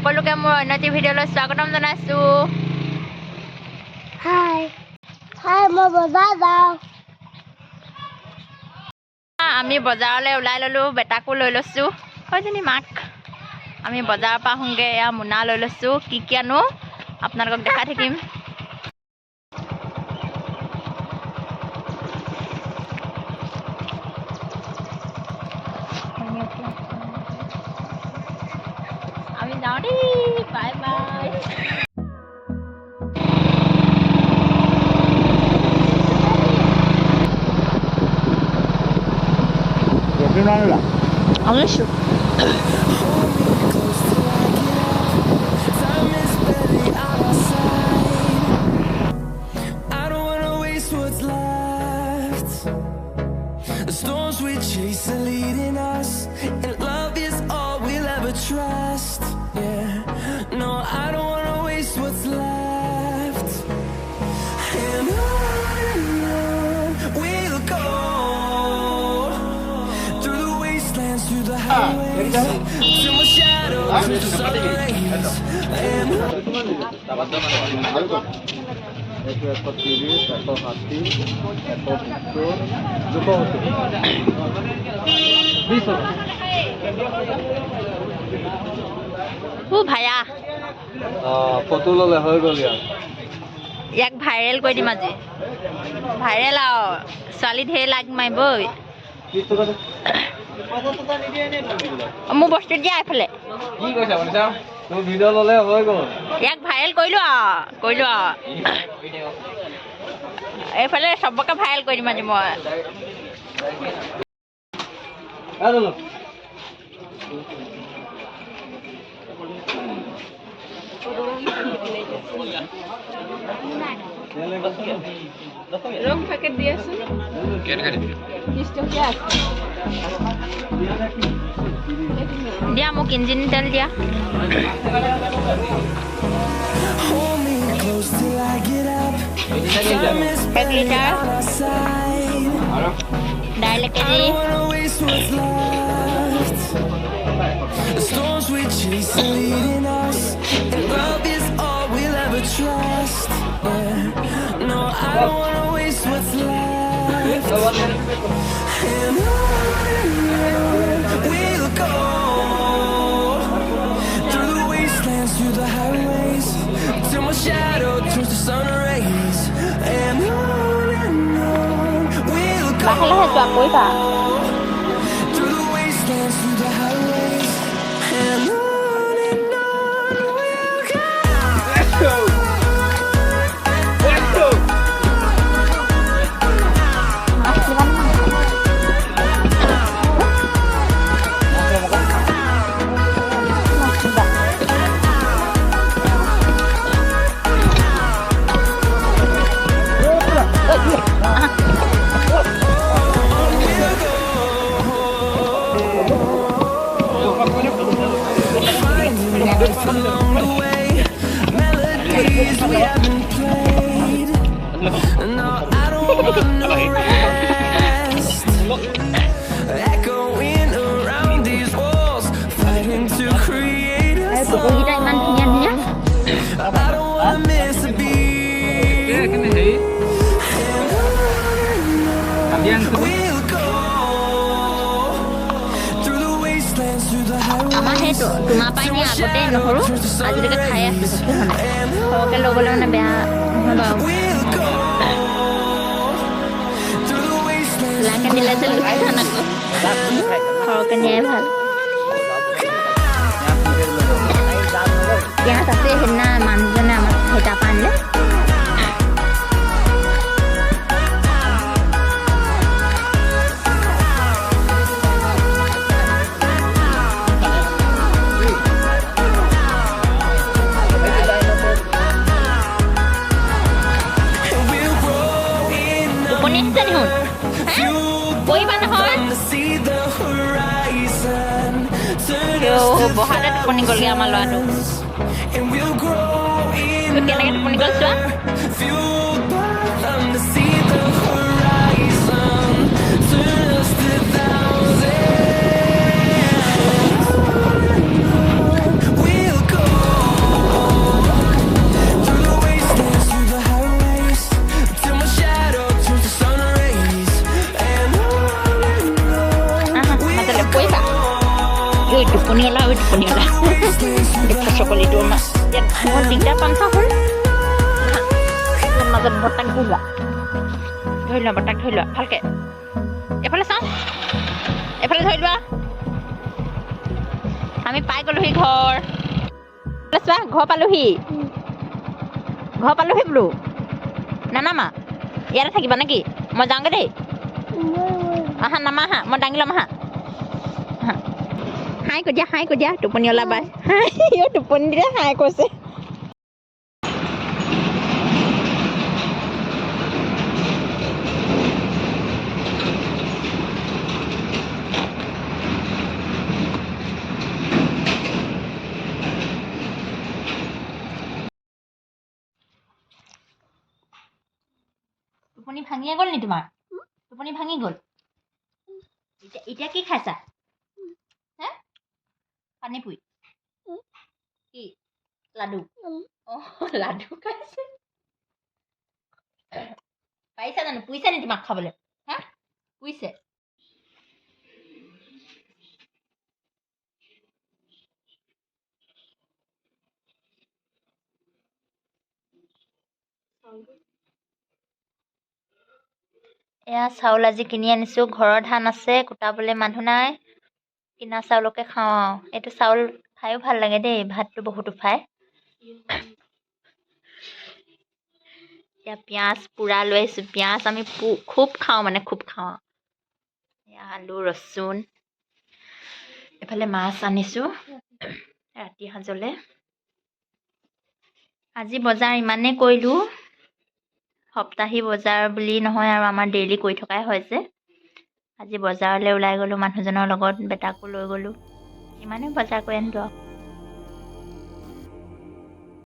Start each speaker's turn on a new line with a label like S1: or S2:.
S1: সকলোকে মোৰ অন্য এটি ভিডিঅ'লৈ স্বাগতম জনাইছোঁ।
S2: হাই মই বজাৰ যাওঁ।
S1: আমি বজাৰলৈ ওলাই ল'লোঁ, বেটাকো লৈ লৈছোঁ, হয়জনী মাক। আমি বজাৰৰ পৰা আহোঁগৈ। এয়া মোনা লৈ লৈছোঁ, কি আনো আপোনালোকক দেখাই থাকিম। আমি যাওঁ দেই, বাই বাই। আনিছোঁ।
S3: The storms we chase are leading us, and love is all we'll ever trust. Yeah, no, I don't wanna waste what's left. And on we'll go, through the wastelands, through the highways, till my shadow turns to sun rays. And
S1: via
S4: photo ল'লে হৈ গ'ল।
S1: ইয়াক viral কৰি দিম আজি। Viral আৰু ছোৱালী ঢেৰ লাগ মাৰিব। মোৰ বস্তু দিয়া এইফালে।
S4: কি কৈছা মনীষা? তোৰ ভিডিঅ' ল'লে হৈ গ'ল।
S1: ইয়াক ভাইৰেল কৰিলোঁ আৰু এইফালে চবকে ভাইৰেল কৰি দিম আজি মই।
S5: ৰং পেকেট দি আছো।
S1: দিয়া মোক ইঞ্জিন তেল দিয়া।
S3: hold me close till I get up. Time is
S1: 1 litre
S3: on our side.
S1: দাইল 1 KG.
S3: I don't wanna waste what's left. The storms we chase are leading us, and love is all we'll ever trust. Yeah. No, I don't wanna waste what's left. And on we'll go, through the wastelands, through the highways, till my shadow turns to sun rays. And on we'll go,
S1: লাহে যোৱা কৰিবা।
S3: through the wastelands, through the highways, and on we'll go. Along the way, melodies we haven't played. No, I don't want no rest. Echoing around these walls, fighting to create a song. I don't wanna miss a beat. And on we'll go, through the wastelands, through the
S1: আমাৰ
S3: highways.
S1: সেইটো তোমাৰ পাই নি আগতে নহৰু আজিলৈকে খাই আছোঁ সৰহকৈ লৈ গ'লে মানে বেয়া নহয় বাৰু। লাকে দিলে যে লোকচান আকৌ সৰহকৈ নিয়াই ভাল। পিঁয়াজ আছে সেইদিনা মানুহজনে আমাক সেই তাৰপৰা আনিলে। বহাতে টোপনি গ'লগৈ আমাৰ ল'ৰাটো। কেনেকৈ টোপনি গ'ল চোৱা।
S3: We'll go.
S1: টোপনিওলা ঐ টোপনিওলা চকলিটো ইয়াত মই দিগদাৰ পাম চা হ'ল মাজত বৰ্তাক ধৰি লোৱা বৰ্তাক ধৰি লোৱা ভালকে এফালে চাওঁ এফালে ধৰি লোৱা আমি পাই গ'লোহি ঘৰ চোৱা ঘৰ পালোহি বোলো নানামা ইয়াতে থাকিবা নেকি মই যাওঁগৈ দেই আহা নামা আহা মই দাঙি ল'ম আহা হাই কৈ দিয়া টোপনি ওলাবাই টোপনি দিলে হাই কৈছে টোপনি ভাঙিয়ে গ'ল নি তোমাৰ টোপনি ভাঙি গ'ল এতিয়া কি খাইছা হে পানী পুৰি কি লাডু লাডু খাইছে পাৰিছা জানো পুৰিছে নি তোমাক খাবলৈ হা পুৰিছে এয়া চাউল আজি কিনি আনিছোঁ ঘৰৰ ধান আছে কুটাবলৈ মানুহ নাই কিনা চাউলকে খাওঁ আৰু এইটো চাউল খায়ো ভাল লাগে দেই ভাতটো বহুত উঠায় এতিয়া পিঁয়াজ পোৰা লৈ আহিছোঁ পিঁয়াজ আমি খুব খাওঁ এয়া আলু ৰচুন এফালে মাছ আনিছোঁ ৰাতি সাঁজলৈ আজি বজাৰ ইমানেই কৰিলোঁ সপ্তাহী বজাৰ বুলি নহয় আৰু আমাৰ ডেইলি কৰি থকাই হয় যে আজি বজাৰলৈ ওলাই গ'লোঁ মানুহজনৰ লগত বেটাকো লৈ গ'লোঁ ইমানেই বজাৰ কৰি আনিলোঁ আৰু